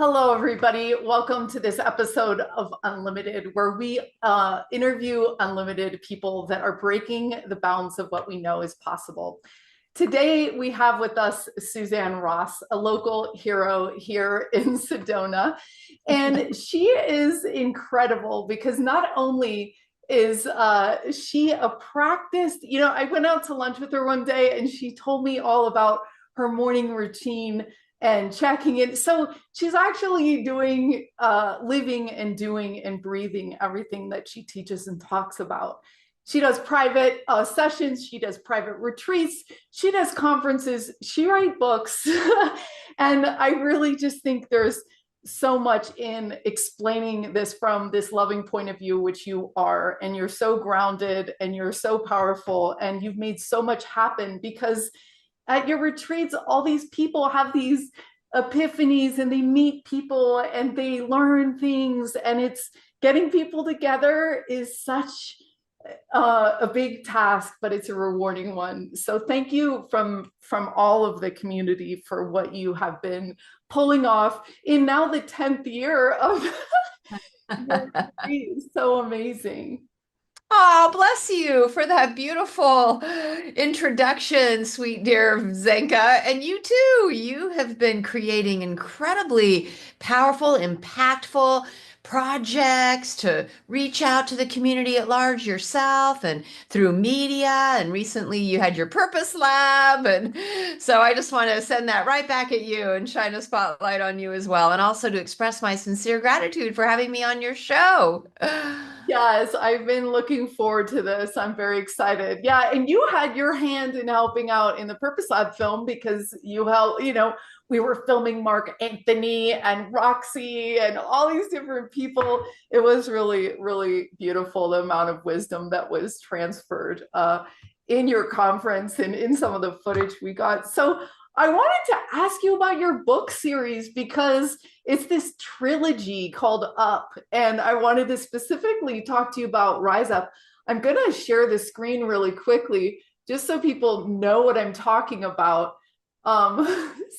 Hello, everybody. Welcome to this episode of Unlimited, where we interview unlimited people that are breaking the bounds of what we know is possible. Today, we have with us Suzanne Ross, a local hero here in Sedona. And she is incredible because not only is she a practiced, I went out to lunch with her one day and she told me all about her morning routine and checking in. So she's actually doing, living and doing and breathing everything that she teaches and talks about. She does private sessions, she does private retreats, she does conferences, she writes books. And I really just think there's so much in explaining this from this loving point of view, which you are, and you're so grounded and you're so powerful and you've made so much happen because at your retreats, all these people have these epiphanies and they meet people and they learn things, and it's getting people together is such a big task, but it's a rewarding one. So thank you from all of the community for what you have been pulling off in now the 10th year of your retreat. So amazing. Oh, bless you for that beautiful introduction, sweet dear Zenka. And you too, you have been creating incredibly powerful, impactful projects to reach out to the community at large yourself and through media. And recently you had your Purpose Lab. And so I just want to send that right back at you and shine a spotlight on you as well. And also to express my sincere gratitude for having me on your show. Yes, I've been looking forward to this. I'm very excited. Yeah, and you had your hand in helping out in the Purpose Lab film because you helped, we were filming Mark Anthony and Roxy and all these different people. It was really, really beautiful, the amount of wisdom that was transferred in your conference and in some of the footage we got. So I wanted to ask you about your book series because it's this trilogy called Up, and I wanted to specifically talk to you about Rise Up. I'm going to share the screen really quickly just so people know what I'm talking about.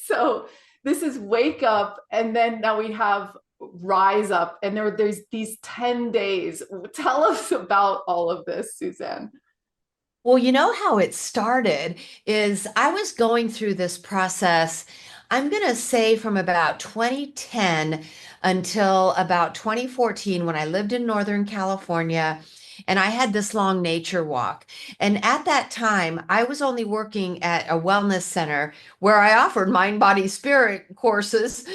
So this is Wake Up, and then now we have Rise Up, and there's these 10 days. Tell us about all of this, Suzanne. Well, you know how it started is I was going through this process, I'm going to say from about 2010 until about 2014 when I lived in Northern California and I had this long nature walk. And at that time, I was only working at a wellness center where I offered mind, body, spirit courses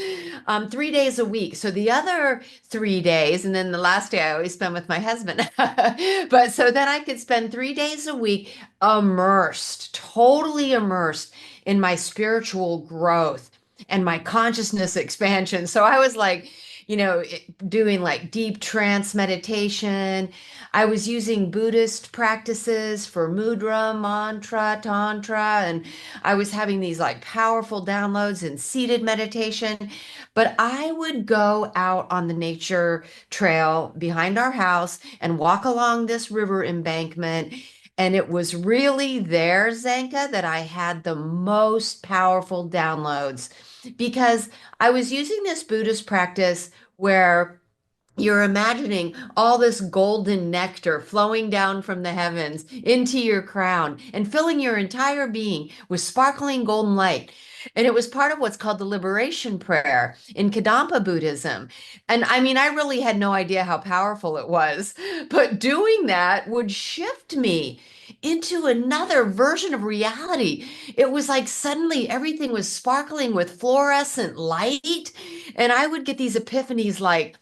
3 days a week. So the other 3 days, and then the last day I always spend with my husband. But so then I could spend 3 days a week immersed, totally immersed in my spiritual growth and my consciousness expansion. So I was like, doing like deep trance meditation. I was using Buddhist practices for mudra, mantra, tantra, and I was having these like powerful downloads in seated meditation. But I would go out on the nature trail behind our house and walk along this river embankment. And it was really there, Zenka, that I had the most powerful downloads because I was using this Buddhist practice where you're imagining all this golden nectar flowing down from the heavens into your crown and filling your entire being with sparkling golden light. And it was part of what's called the liberation prayer in Kadampa Buddhism. And I mean, I really had no idea how powerful it was, but doing that would shift me into another version of reality. It was like suddenly everything was sparkling with fluorescent light. And I would get these epiphanies like,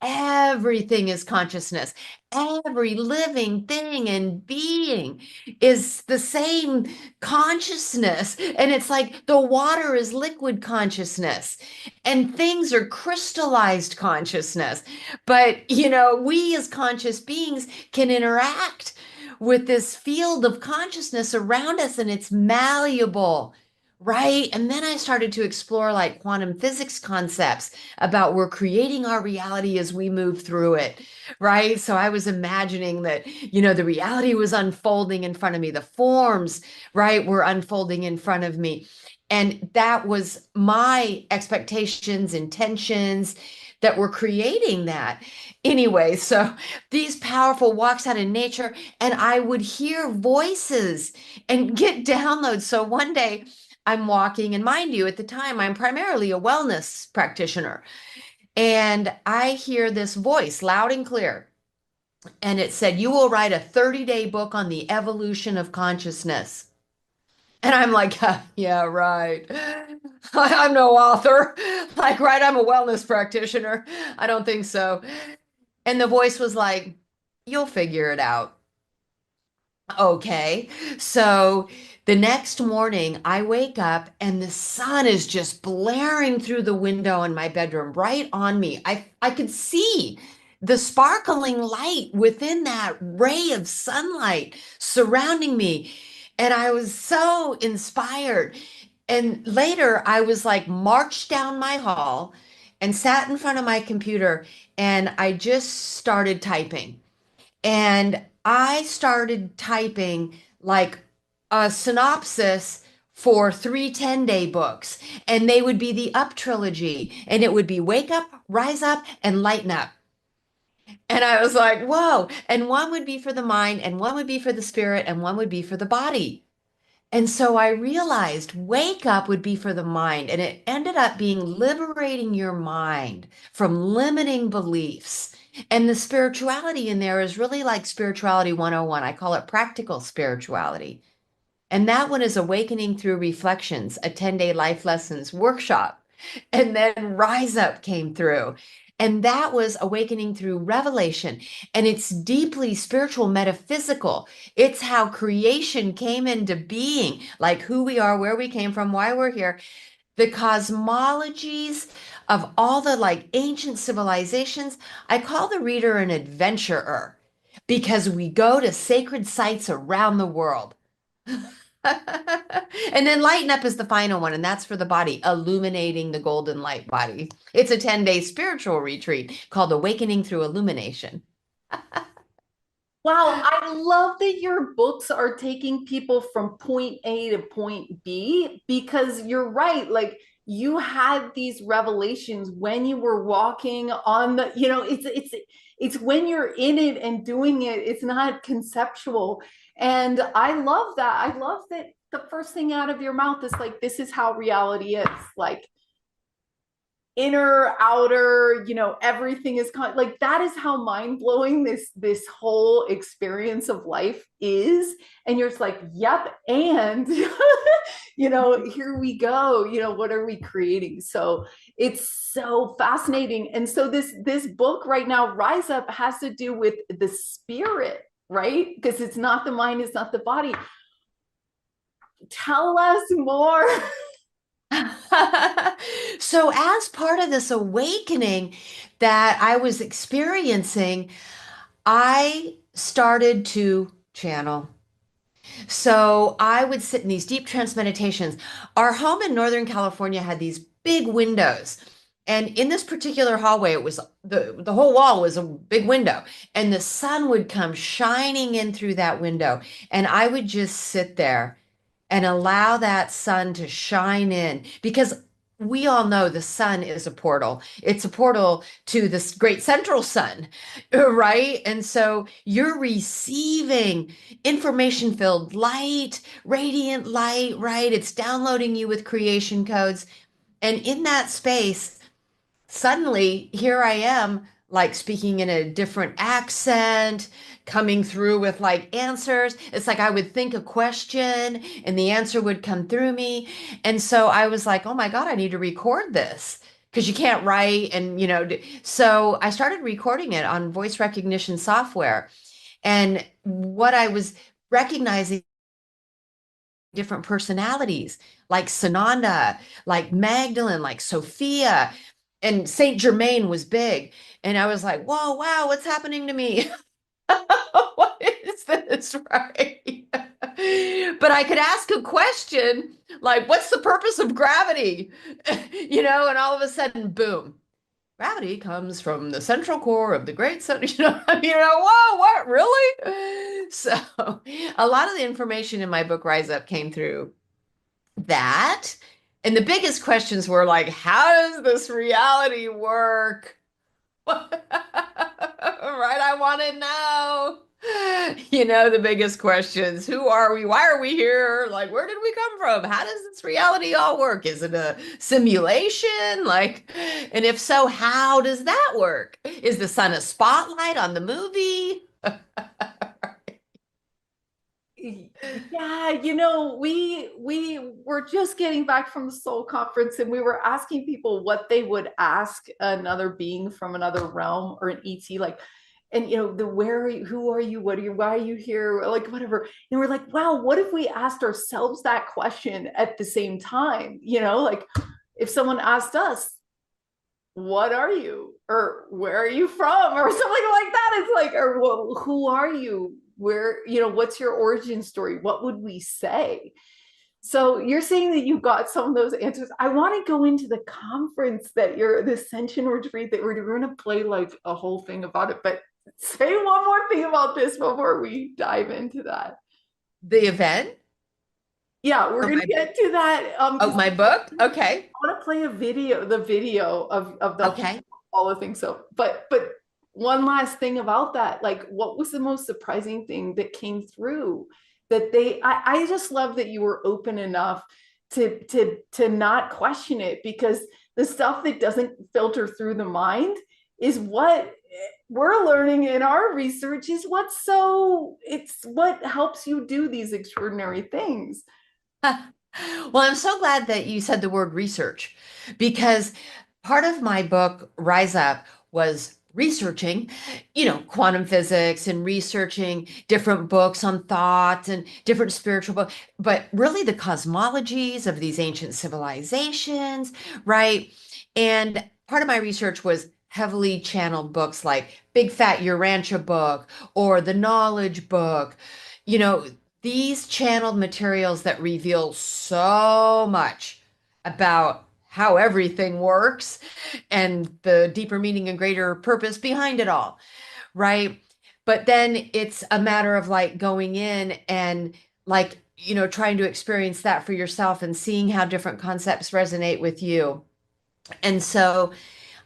everything is consciousness. Every living thing and being is the same consciousness. And it's like the water is liquid consciousness and things are crystallized consciousness. But, we as conscious beings can interact with this field of consciousness around us and it's malleable. Right. And then I started to explore like quantum physics concepts about we're creating our reality as we move through it. Right. So I was imagining that, the reality was unfolding in front of me. The forms, right, were unfolding in front of me. And that was my expectations, intentions that were creating that. Anyway, so these powerful walks out in nature, and I would hear voices and get downloads. So one day I'm walking, and mind you, at the time, I'm primarily a wellness practitioner. And I hear this voice loud and clear. And it said, "You will write a 30-day book on the evolution of consciousness." And I'm like, yeah, right. I'm no author. Like, right, I'm a wellness practitioner. I don't think so. And the voice was like, "You'll figure it out." Okay. So the next morning, I wake up and the sun is just blaring through the window in my bedroom, right on me. I could see the sparkling light within that ray of sunlight surrounding me. And I was so inspired. And later, I was like marched down my hall and sat in front of my computer, and I just started typing. And I started typing like a synopsis for 3 10-day books, and they would be the Up trilogy, and it would be Wake Up, Rise Up, and Lighten Up. And I was like, whoa. And one would be for the mind, and one would be for the spirit, and one would be for the body. And so I realized wake up would be for the mind, and it ended up being liberating your mind from limiting beliefs. And the spirituality in there is really like Spirituality 101. I call it practical spirituality. And that one is Awakening Through Reflections, a 10-day life lessons workshop. And then Rise Up came through. And that was Awakening Through Revelation. And it's deeply spiritual, metaphysical. It's how creation came into being, like who we are, where we came from, why we're here, the cosmologies of all the like ancient civilizations. I call the reader an adventurer because we go to sacred sites around the world. And then Lighten Up is the final one, and that's for the body, illuminating the golden light body. It's a 10-day spiritual retreat called Awakening Through Illumination. Wow, I love that your books are taking people from point A to point B because you're right. Like you had these revelations when you were walking on the, it's when you're in it and doing it, it's not conceptual. And I love that. I love that the first thing out of your mouth is like, this is how reality is. Like inner, outer, everything is like that is how mind-blowing this whole experience of life is. And you're just like, yep, and here we go, what are we creating? So it's so fascinating. And so this book right now, Rise Up, has to do with the spirit, right? Because it's not the mind, it's not the body. Tell us more. So, as part of this awakening that I was experiencing, I started to channel. So, I would sit in these deep trance meditations. Our home in Northern California had these big windows. And in this particular hallway, it was the whole wall was a big window, and the sun would come shining in through that window. And I would just sit there and allow that sun to shine in because we all know the sun is a portal. It's a portal to this great central sun, right? And so you're receiving information filled light, radiant light, right? It's downloading you with creation codes. And in that space, suddenly here I am, like speaking in a different accent, coming through with like answers. It's like I would think a question and the answer would come through me. And so I was like, oh my God, I need to record this because you can't write. And, so I started recording it on voice recognition software. And what I was recognizing different personalities like Sananda, like Magdalene, like Sophia, and Saint Germain was big. And I was like, whoa, wow, what's happening to me? What is this, right? But I could ask a question like, what's the purpose of gravity? And all of a sudden, boom, gravity comes from the central core of the great sun. Whoa, what, really? So a lot of the information in my book, Rise Up, came through that. And the biggest questions were like, how does this reality work? Right? I want to know. The biggest questions. Who are we? Why are we here? Like, where did we come from? How does this reality all work? Is it a simulation? Like, and if so, how does that work? Is the sun a spotlight on the movie? Yeah, we were just getting back from the Soul Conference, and we were asking people what they would ask another being from another realm or an ET, like, and the where are you, who are you, what are you, why are you here, like whatever. And we're like, wow, what if we asked ourselves that question at the same time? Like if someone asked us, what are you, or where are you from, or something like that. It's like, or well, who are you, where, what's your origin story, what would we say? So you're saying that you got some of those answers. I want to go into the conference that the Ascension retreat that we're going to play like a whole thing about it, but say one more thing about this before we dive into that. The event? Yeah, we're going to get to that. Oh, my book? Okay. I want to play the video of the Okay. all the things. So, but one last thing about that, like, what was the most surprising thing that came through? That I just love that you were open enough to not question it, because the stuff that doesn't filter through the mind is what we're learning in our research, is it's what helps you do these extraordinary things. Well, I'm so glad that you said the word research, because part of my book, Rise Up, was researching, quantum physics and researching different books on thought and different spiritual books, but really the cosmologies of these ancient civilizations, right? And part of my research was heavily channeled books like Big Fat Urantia book or the Knowledge book, you know, these channeled materials that reveal so much about how everything works and the deeper meaning and greater purpose behind it all, right? But then it's a matter of like going in and like, trying to experience that for yourself and seeing how different concepts resonate with you. And so,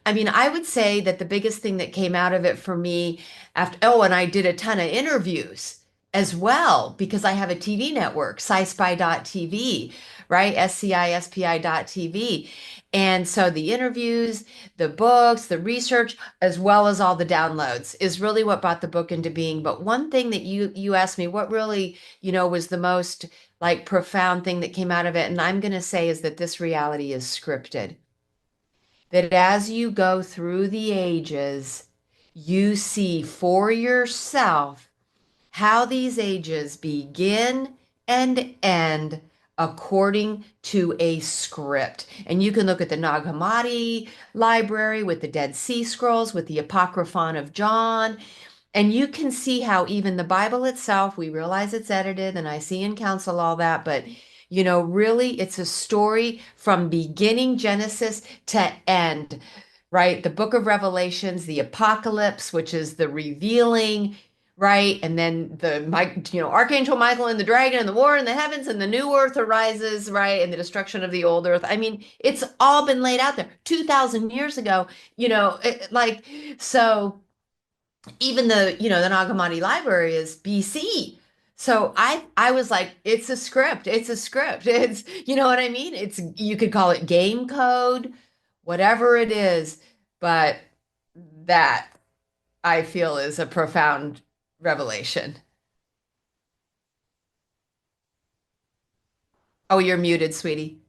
I mean, I would say that the biggest thing that came out of it for me and I did a ton of interviews as well, because I have a TV network, sci-spy.tv, right? SCISPI.tv. And so the interviews, the books, the research, as well as all the downloads is really what brought the book into being. But one thing that you asked me, what really, was the most like profound thing that came out of it, and I'm going to say is that this reality is scripted, that as you go through the ages, you see for yourself how these ages begin and end according to a script. And you can look at the Nag Hammadi library with the Dead Sea Scrolls, with the Apocryphon of John, and you can see how even the Bible itself, we realize it's edited, and I see in council all that, but really it's a story from beginning Genesis to end, right? The book of Revelations, the apocalypse, which is the revealing, right? And then Archangel Michael and the dragon and the war in the heavens and the new earth arises, right? And the destruction of the old earth. I mean, it's all been laid out there 2,000 years ago, so even the Nag Hammadi library is BC. So I was like, it's a script. It's a script. It's, you know what I mean? You could call it game code, whatever it is, but that I feel is a profound revelation. Oh, you're muted, sweetie.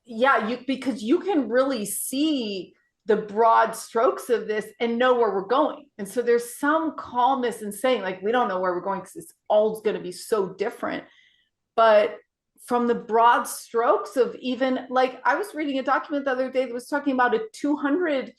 Yeah, because you can really see the broad strokes of this and know where we're going. And so there's some calmness in saying, like, we don't know where we're going because it's all going to be so different. But from the broad strokes of, even like, I was reading a document the other day that was talking about a 200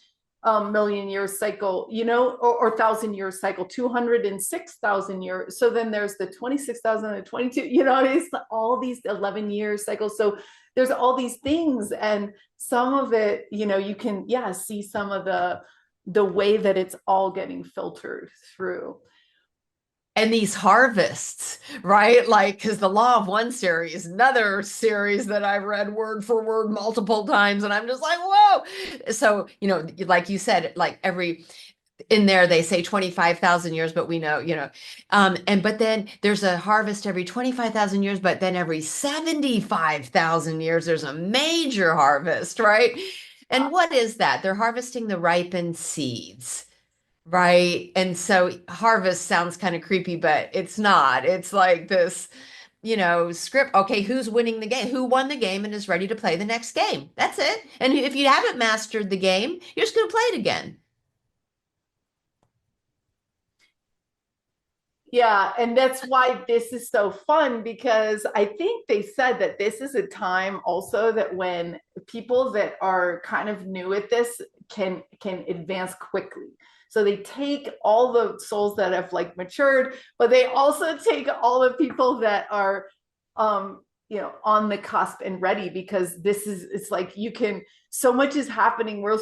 million year cycle, or 1,000 year cycle, 206,000 years. So then there's the 26,000 and 22, it's all these 11-year cycles. So there's all these things, and some of it, you can, see some of the way that it's all getting filtered through. And these harvests, right? Like, because the Law of One series, another series that I've read word for word multiple times, and I'm just like, whoa. So, like you said, like every in there they say 25,000 years, but we know, but then there's a harvest every 25,000 years, but then every 75,000 years there's a major harvest, right? And what is that? They're harvesting the ripened seeds. Right. And so harvest sounds kind of creepy, but it's not. It's like this, script. Okay, who's winning the game? Who won the game and is ready to play the next game? That's it. And if you haven't mastered the game, you're just going to play it again. Yeah, and that's why this is so fun, because I think they said that this is a time also that when people that are kind of new at this can advance quickly. So they take all the souls that have like matured, but they also take all the people that are on the cusp and ready, because it's like you can, so much is happening. We're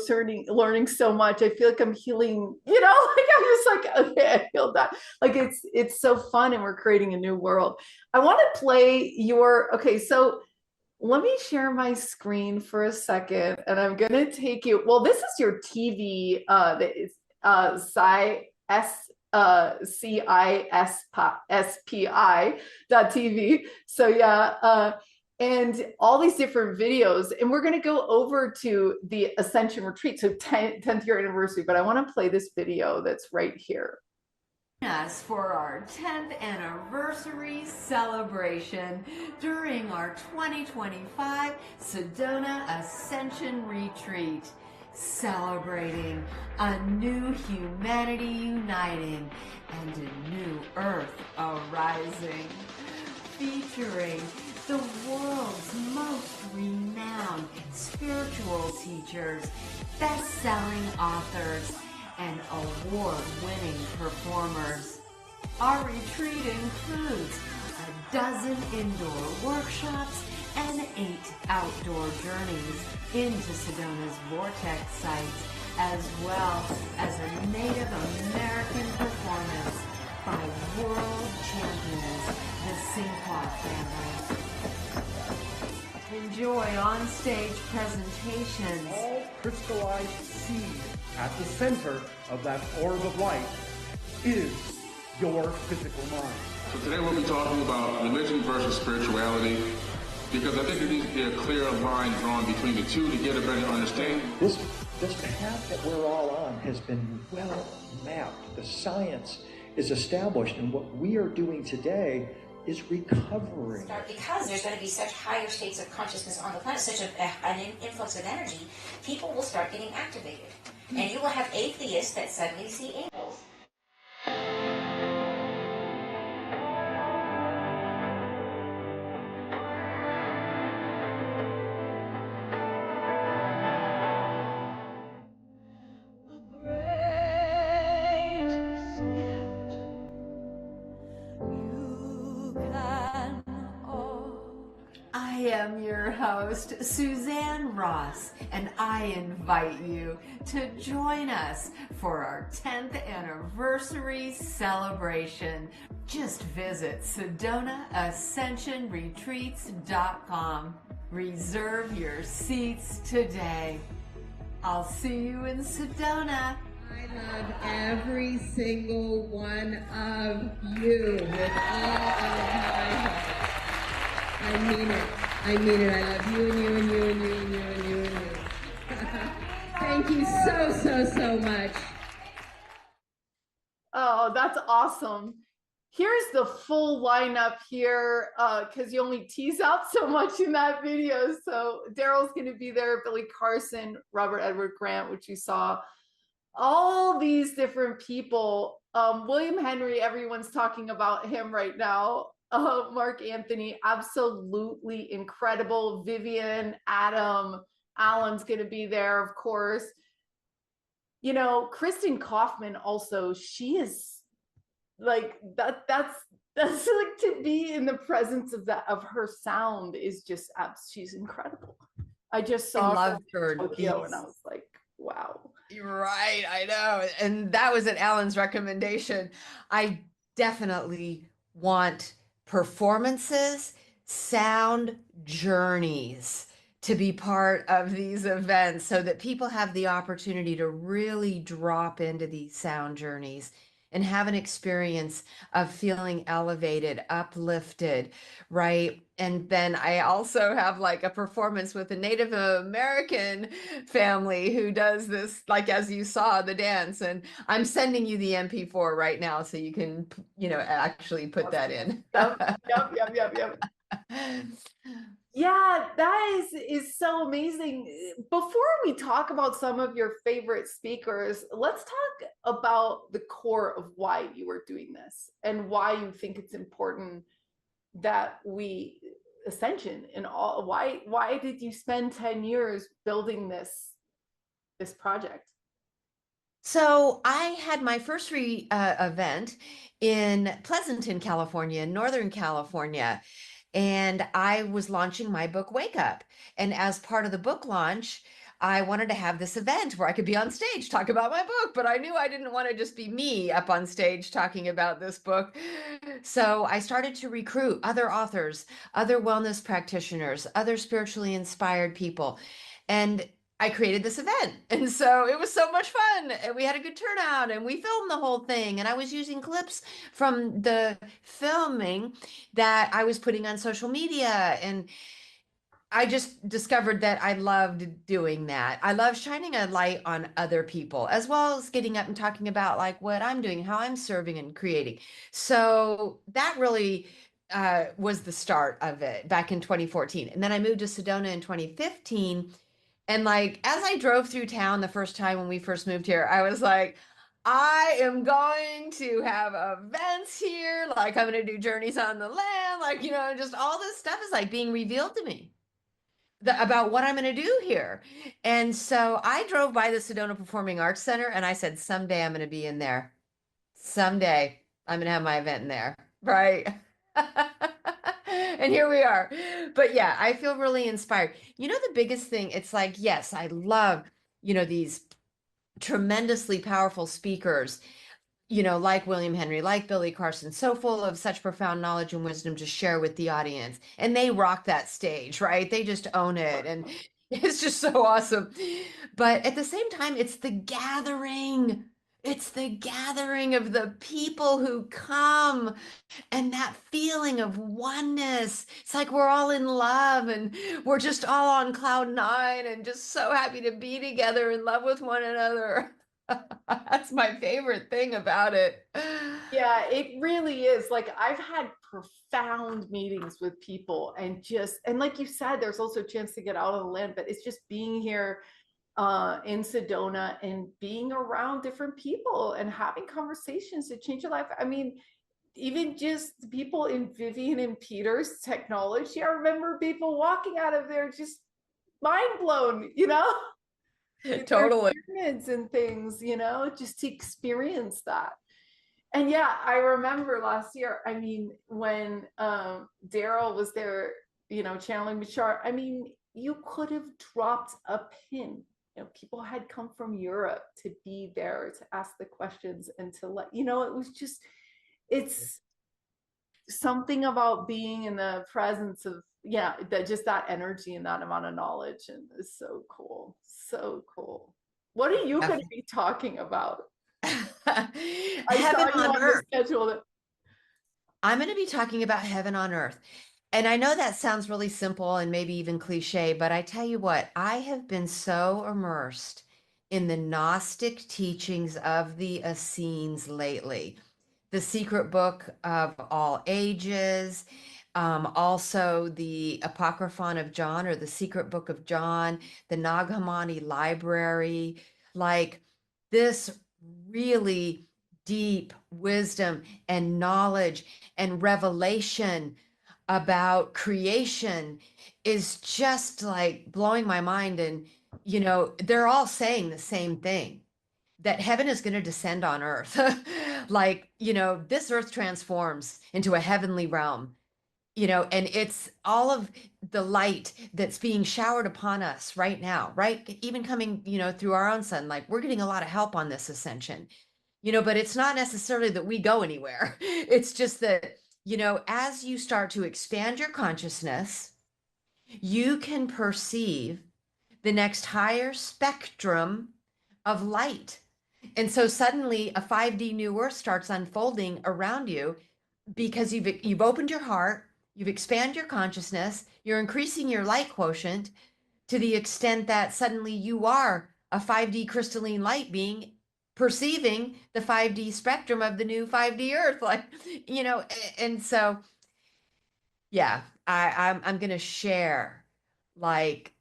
learning so much. I feel like I'm healing, like I'm just like, okay, I feel that. Like it's so fun, and we're creating a new world. I want to play okay, so let me share my screen for a second, and I'm gonna take you. Well, this is your TV that is CISPI.tv. So yeah, and all these different videos, and we're going to go over to the Ascension Retreat, so 10th year anniversary, but I want to play this video that's right here. Us for our 10th anniversary celebration during our 2025 Sedona Ascension Retreat, celebrating a new humanity uniting and a new earth arising, featuring the world's most renowned spiritual teachers, best-selling authors, and award-winning performers. Our retreat includes a dozen indoor workshops and 8 outdoor journeys into Sedona's vortex sites, as well as a Native American performance by world champions, the Sinquah family. Enjoy on-stage presentations. All crystallized seed at the center of that orb of light is your physical mind. So today we'll be talking about religion versus spirituality, because I think there needs to be a clear line drawn between the two to get a better understanding. This path that we're all on has been well mapped. The science is established, and what we are doing today is recovering. Because there's going to be such higher states of consciousness on the planet, such an influx of energy, people will start getting activated. And you will have atheists that suddenly see angels. I am your host, Suzanne Ross, and I invite you to join us for our 10th anniversary celebration. Just visit SedonaAscensionRetreats.com. Reserve your seats today. I'll see you in Sedona. I love every single one of you with all of my heart. I mean it. I mean it. I love you and you and you and you and you and you and you. Thank you so much. Oh, that's awesome. Here's the full lineup here, because you only tease out so much in that video. So Darryl's going to be there, Billy Carson, Robert Edward Grant, which you saw. All these different people. William Henry, everyone's talking about him right now. Mark Anthony, absolutely incredible. Vivian, Adam, Alan's going to be there, of course. Kristin Hoffmann also, she is like that's like, to be in the presence of her sound is just she's incredible. I just saw her in Tokyo and I was like, wow. You're right, I know. And that was at Alan's recommendation. I definitely want performances, sound journeys to be part of these events so that people have the opportunity to really drop into these sound journeys and have an experience of feeling elevated, uplifted, right? And then I also have like a performance with a Native American family who does this, like as you saw, the dance. And I'm sending you the MP4 right now so you can, actually put that in. Yep. Yeah, that is so amazing. Before we talk about some of your favorite speakers, let's talk about the core of why you were doing this and why you think it's important that we ascension and all. Why did you spend 10 years building this project? So I had my first event in Pleasanton, California, in Northern California, and I was launching my book, Wake Up. And as part of the book launch, I wanted to have this event where I could be on stage, talk about my book, but I knew I didn't want to just be me up on stage talking about this book. So I started to recruit other authors, other wellness practitioners, other spiritually inspired people. And I created this event. And so it was so much fun. And we had a good turnout and we filmed the whole thing. And I was using clips from the filming that I was putting on social media. And I just discovered that I loved doing that. I love shining a light on other people, as well as getting up and talking about like what I'm doing, how I'm serving and creating. So that really was the start of it back in 2014. And then I moved to Sedona in 2015. And like, as I drove through town the first time when we first moved here, I was like, I am going to have events here. Like, I'm going to do journeys on the land. Like, just all this stuff is like being revealed to me about what I'm going to do here. And so I drove by the Sedona Performing Arts Center and I said, someday I'm going to be in there. Someday I'm going to have my event in there. Right. And here we are. But yeah, I feel really inspired. The biggest thing, it's like, yes, I love, these tremendously powerful speakers, like William Henry, like Billy Carson, so full of such profound knowledge and wisdom to share with the audience. And they rock that stage, right? They just own it. And it's just so awesome. But at the same time, it's the gathering. It's the gathering of the people who come and that feeling of oneness. It's like we're all in love and we're just all on cloud nine and just so happy to be together in love with one another. That's my favorite thing about it. Yeah, it really is. Like I've had profound meetings with people and like you said, there's also a chance to get out of the land, but it's just being here in Sedona and being around different people and having conversations to change your life. I mean, even just people in Vivian and Peter's technology. I remember people walking out of there just mind blown, Totally. pyramids and things, just to experience that. And yeah, I remember last year, I mean, when Darryl was there, channeling Bashar, I mean, you could have dropped a pin. People had come from Europe to be there to ask the questions and to let, it was just, it's something about being in the presence of, that energy and that amount of knowledge. And it's so cool. So cool. What are you going to be talking about? Heaven on earth. I'm going to be talking about heaven on earth. And I know that sounds really simple and maybe even cliche, but I tell you what, I have been so immersed in the Gnostic teachings of the Essenes lately. The Secret Book of All Ages, also the Apocryphon of John or the Secret Book of John, the Nag Hammadi Library, like this really deep wisdom and knowledge and revelation about creation is just like blowing my mind. And, they're all saying the same thing, that heaven is going to descend on earth. Like, this earth transforms into a heavenly realm, and it's all of the light that's being showered upon us right now, right? Even coming, through our own sun, like we're getting a lot of help on this ascension. but it's not necessarily that we go anywhere. It's just that, as you start to expand your consciousness, you can perceive the next higher spectrum of light. And so suddenly a 5D new earth starts unfolding around you because you've opened your heart, you've expanded your consciousness, you're increasing your light quotient to the extent that suddenly you are a 5D crystalline light being perceiving the 5D spectrum of the new 5D earth. Like, and so, yeah, I'm going to share like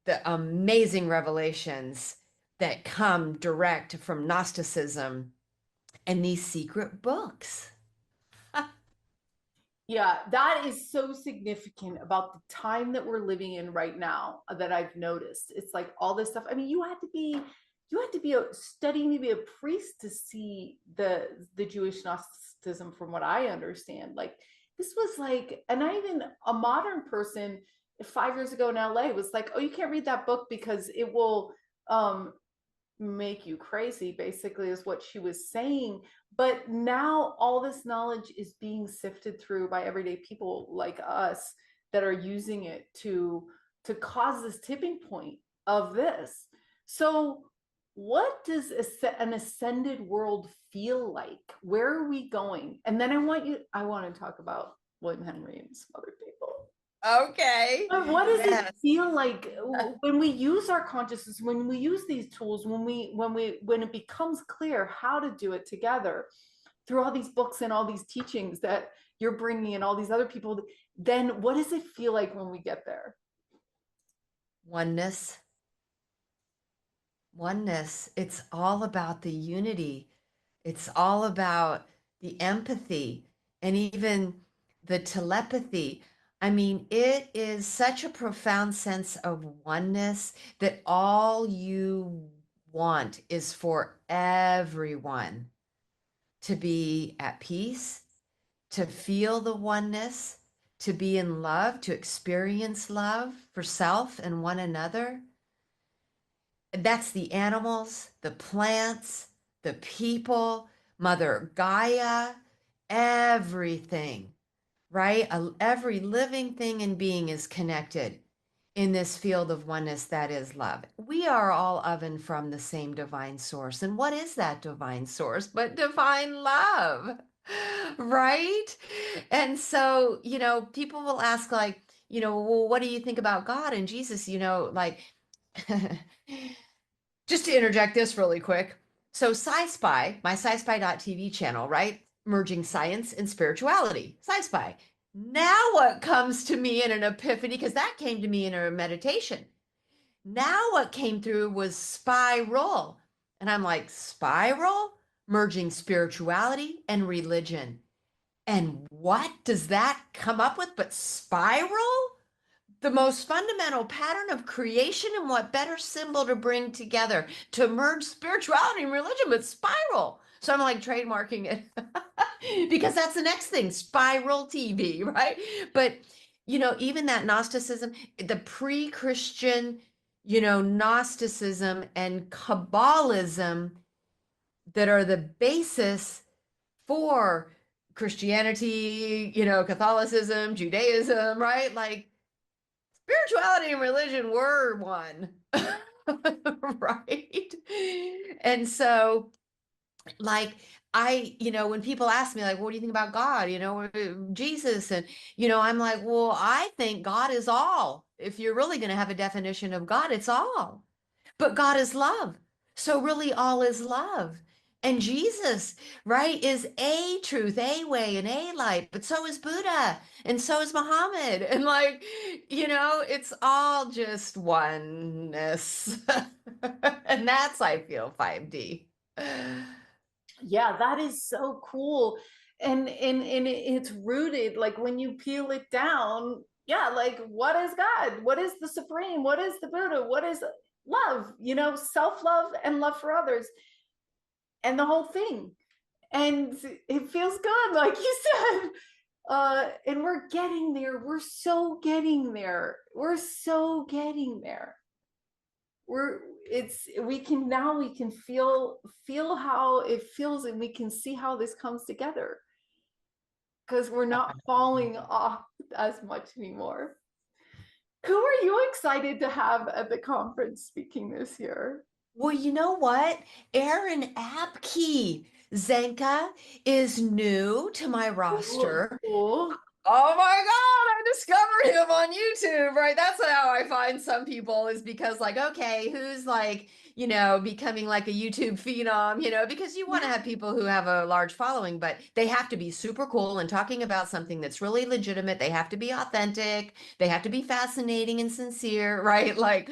the amazing revelations that come direct from Gnosticism and these secret books. Yeah, that is so significant about the time that we're living in right now that I've noticed. It's like all this stuff. I mean, you had to be studying to be a priest to see the Jewish Gnosticism, from what I understand. Like this was like, and not even a modern person 5 years ago in LA was like, oh, you can't read that book because it will make you crazy, basically, is what she was saying. But now all this knowledge is being sifted through by everyday people like us that are using it to cause this tipping point of this. So what does an ascended world feel like? Where are we going? And then I want to talk about William Henry and some other people. Okay. But what does it feel like when we use our consciousness, when we use these tools, when it becomes clear how to do it together through all these books and all these teachings that you're bringing and all these other people, then what does it feel like when we get there? Oneness. It's all about the unity. It's all about the empathy and even the telepathy. I mean, it is such a profound sense of oneness that all you want is for everyone to be at peace, to feel the oneness, to be in love, to experience love for self and one another. That's the animals, the plants, the people, Mother Gaia, everything, right? Every living thing and being is connected in this field of oneness that is love. We are all of from the same divine source. And what is that divine source but divine love, right? And so, people will ask like, well, what do you think about God and Jesus? Like, just to interject this really quick. So Sci-Spy, my sci-spy.tv channel, right? Merging science and spirituality, Sci-Spy. Now what comes to me in an epiphany, because that came to me in a meditation. Now what came through was spiral. And I'm like, spiral? Merging spirituality and religion. And what does that come up with but spiral? The most fundamental pattern of creation, and what better symbol to bring together to merge spirituality and religion but spiral. So I'm like trademarking it because that's the next thing, spiral TV, right? But, even that Gnosticism, the pre-Christian, Gnosticism and Kabbalism that are the basis for Christianity, Catholicism, Judaism, right? Like, spirituality and religion were one, right? And so, like, when people ask me, like, what do you think about God, Jesus? And, I'm like, well, I think God is all. If you're really going to have a definition of God, it's all. But God is love. So really all is love. And Jesus, right, is a truth, a way, and a light. But so is Buddha, and so is Muhammad. And like, it's all just oneness. And that's, I feel, 5D. Yeah, that is so cool. And it's rooted, like when you peel it down, yeah, like what is God? What is the Supreme? What is the Buddha? What is love? Self-love and love for others. And the whole thing. And it feels good, like you said. And we're getting there. We're so getting there. We're so getting there. we can feel how it feels, and we can see how this comes together, because we're not falling off as much anymore. Who are you excited to have at the conference speaking this year? Well, you know what? Aaron Apke Zenka is new to my roster. Cool. Oh my God, I discovered him on YouTube, right? That's how I find some people, is because, like, okay, who's like, becoming like a YouTube phenom, because you want to have people who have a large following, but they have to be super cool and talking about something that's really legitimate. They have to be authentic. They have to be fascinating and sincere, right? Like,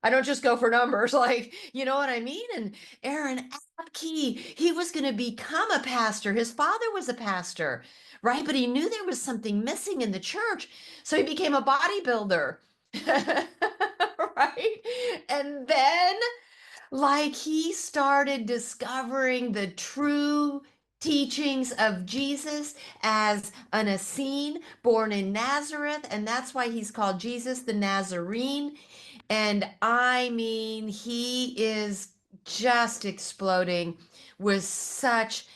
I don't just go for numbers, like, you know what I mean? And Aaron Apke, he was going to become a pastor. His father was a pastor, right? But he knew there was something missing in the church. So he became a bodybuilder, right? And then, like, he started discovering the true teachings of Jesus as an Essene born in Nazareth. And that's why he's called Jesus the Nazarene. And I mean, he is just exploding with such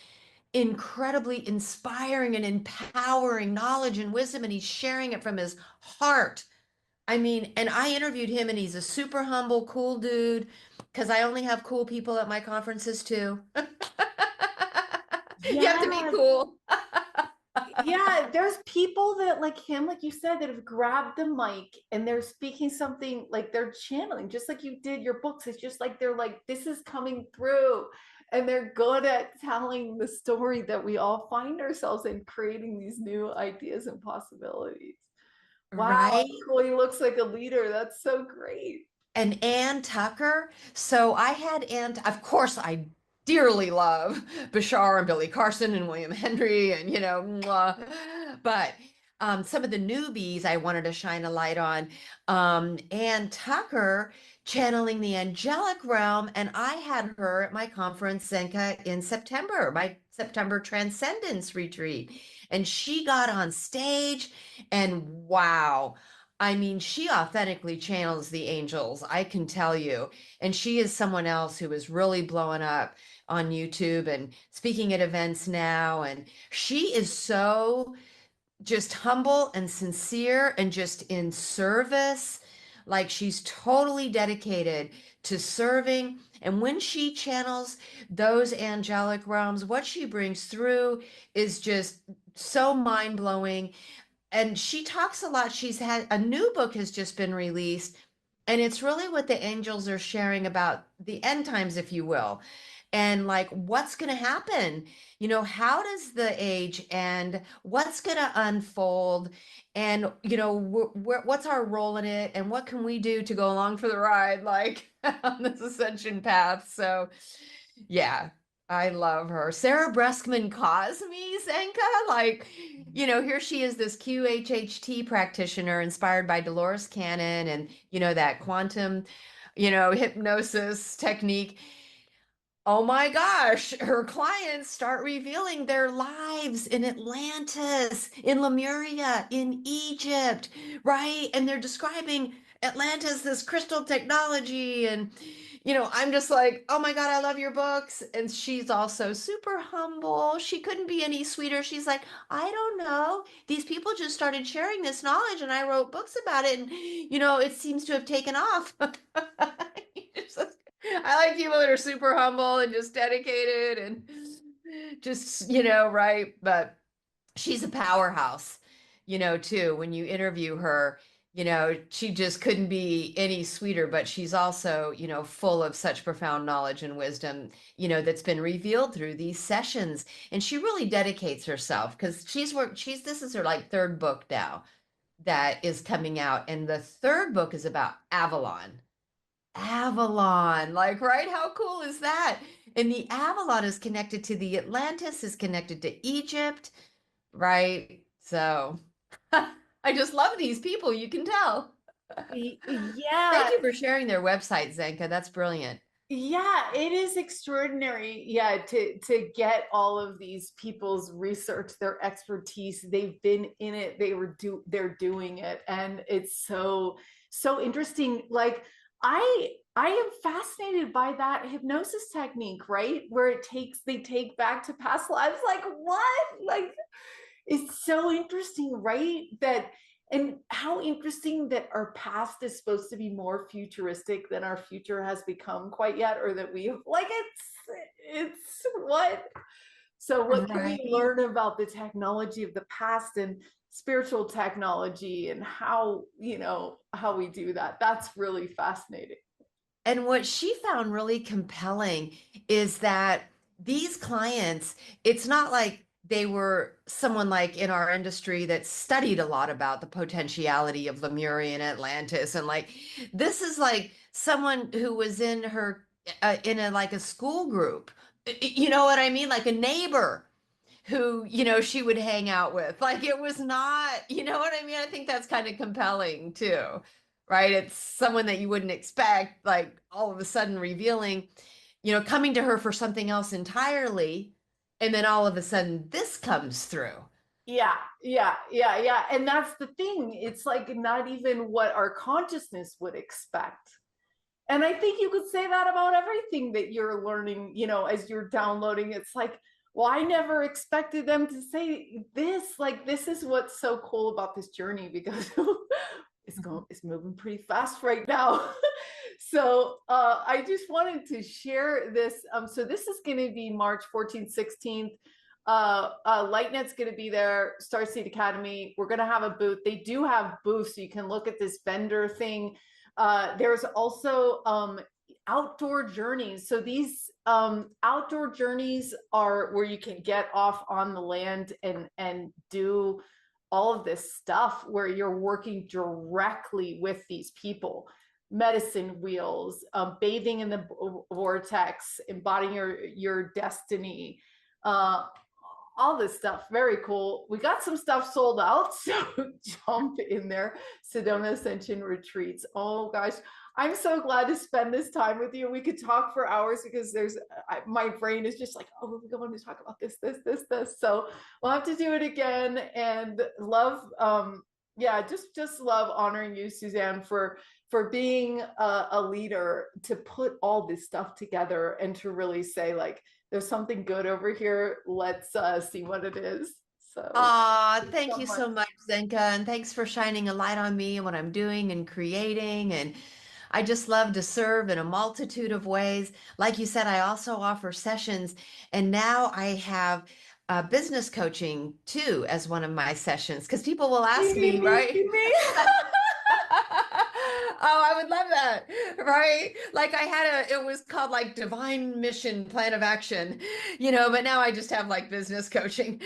incredibly inspiring and empowering knowledge and wisdom, and he's sharing it from his heart. I mean, and I interviewed him, and he's a super humble, cool dude, because I only have cool people at my conferences too. You have to be cool. Yeah, there's people that, like him, like you said, that have grabbed the mic and they're speaking something, like they're channeling, just like you did your books. It's just like they're like, this is coming through, and they're good at telling the story that we all find ourselves in, creating these new ideas and possibilities. Wow, Right? cool. He looks like a leader. That's so great. And Ann Tucker. So I had Ann, of course, I dearly love Bashar and Billy Carson and William Henry, and mwah. But some of the newbies I wanted to shine a light on. Ann Tucker channeling the angelic realm, and I had her at my conference, Zenka, in September, my September Transcendence retreat. And she got on stage, and wow. I mean, she authentically channels the angels, I can tell you. And she is someone else who is really blowing up on YouTube and speaking at events now. And she is so just humble and sincere and just in service. Like, she's totally dedicated to serving. And when she channels those angelic realms, what she brings through is just so mind blowing. And she talks a lot. She's had a new book has just been released, and it's really what the angels are sharing about the end times, if you will, and like what's going to happen. How does the age end? What's going to unfold? And what's our role in it? And what can we do to go along for the ride, like on this ascension path? So, yeah. I love her. Sarah Breskman Cosme, Zenka, like, here she is, this QHHT practitioner inspired by Dolores Cannon and, that quantum, hypnosis technique. Oh my gosh, her clients start revealing their lives in Atlantis, in Lemuria, in Egypt, right? And they're describing Atlantis, this crystal technology. And, I'm just like, oh my God, I love your books. And she's also super humble. She couldn't be any sweeter. She's like, I don't know. These people just started sharing this knowledge, and I wrote books about it. And, it seems to have taken off. I like people that are super humble and just dedicated and just, right. But she's a powerhouse, too. When you interview her, she just couldn't be any sweeter, but she's also, full of such profound knowledge and wisdom, that's been revealed through these sessions. And she really dedicates herself, because this is her like third book now that is coming out. And the third book is about Avalon. Avalon, like, right? How cool is that? And the Avalon is connected to the Atlantis, is connected to Egypt, right? So I just love these people, you can tell. Yeah. Thank you for sharing their website, Zenka. That's brilliant. Yeah, it is extraordinary. Yeah, to get all of these people's research, their expertise. They've been in it. They're doing it, and it's so interesting. Like, I I am fascinated by that hypnosis technique, right? Where they take back to past lives. Like, what? Like, it's so interesting, right? And how interesting that our past is supposed to be more futuristic than our future has become quite yet, or that we have, like, it's what? So what can we learn about the technology of the past and spiritual technology and how we do that? That's really fascinating. And what she found really compelling is that these clients, it's not like they were someone like in our industry that studied a lot about the potentiality of Lemuria and Atlantis. And like, this is like someone who was in like a school group. You know what I mean? Like a neighbor who, she would hang out with. Like it was not, you know what I mean? I think that's kind of compelling too, right? It's someone that you wouldn't expect, like all of a sudden revealing, coming to her for something else entirely. And then all of a sudden this comes through. Yeah. And that's the thing. It's like not even what our consciousness would expect. And I think you could say that about everything that you're learning, as you're downloading. It's like, well, I never expected them to say this. Like, this is what's so cool about this journey, because it's moving pretty fast right now. So I just wanted to share this. So this is going to be March 14th, 16th. LightNet's going to be there, Starseed Academy. We're going to have a booth. They do have booths, so you can look at this vendor thing. There's also outdoor journeys. So these outdoor journeys are where you can get off on the land and do all of this stuff where you're working directly with these people. Medicine wheels, bathing in the vortex, embodying your destiny, all this stuff. Very cool. We got some stuff sold out, so jump in there. Sedona Ascension Retreats. Oh gosh, I'm so glad to spend this time with you. We could talk for hours, because my brain is just like, oh, we're going to talk about this. So we'll have to do it again. And love, just love honoring you, Suzanne, for being a leader, to put all this stuff together and to really say, like, there's something good over here. Let's see what it is. So, thank you so much, Zenka. And thanks for shining a light on me and what I'm doing and creating. And I just love to serve in a multitude of ways. Like you said, I also offer sessions, and now I have business coaching too as one of my sessions, because people will ask me, right? Oh, I would love that, right? Like it was called like Divine Mission Plan of Action, but now I just have like business coaching.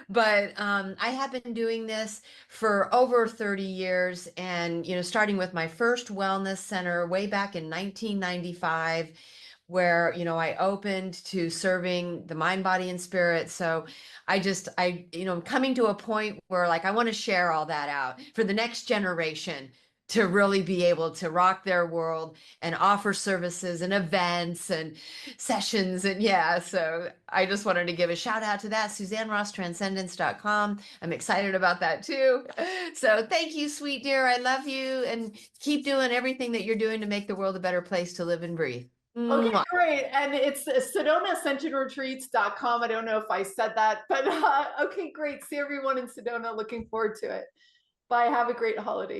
But I have been doing this for over 30 years, and, starting with my first wellness center way back in 1995, where, I opened to serving the mind, body, and spirit. So I'm coming to a point where, like, I want to share all that out for the next generation to really be able to rock their world and offer services and events and sessions. And so I just wanted to give a shout out to that. SuzanneRossTranscendence.com. I'm excited about that too. So thank you, sweet dear. I love you, and keep doing everything that you're doing to make the world a better place to live and breathe. Okay, great. And it's SedonaAscensionRetreats.com. I don't know if I said that, but okay, great. See everyone in Sedona. Looking forward to it. Bye. Have a great holiday.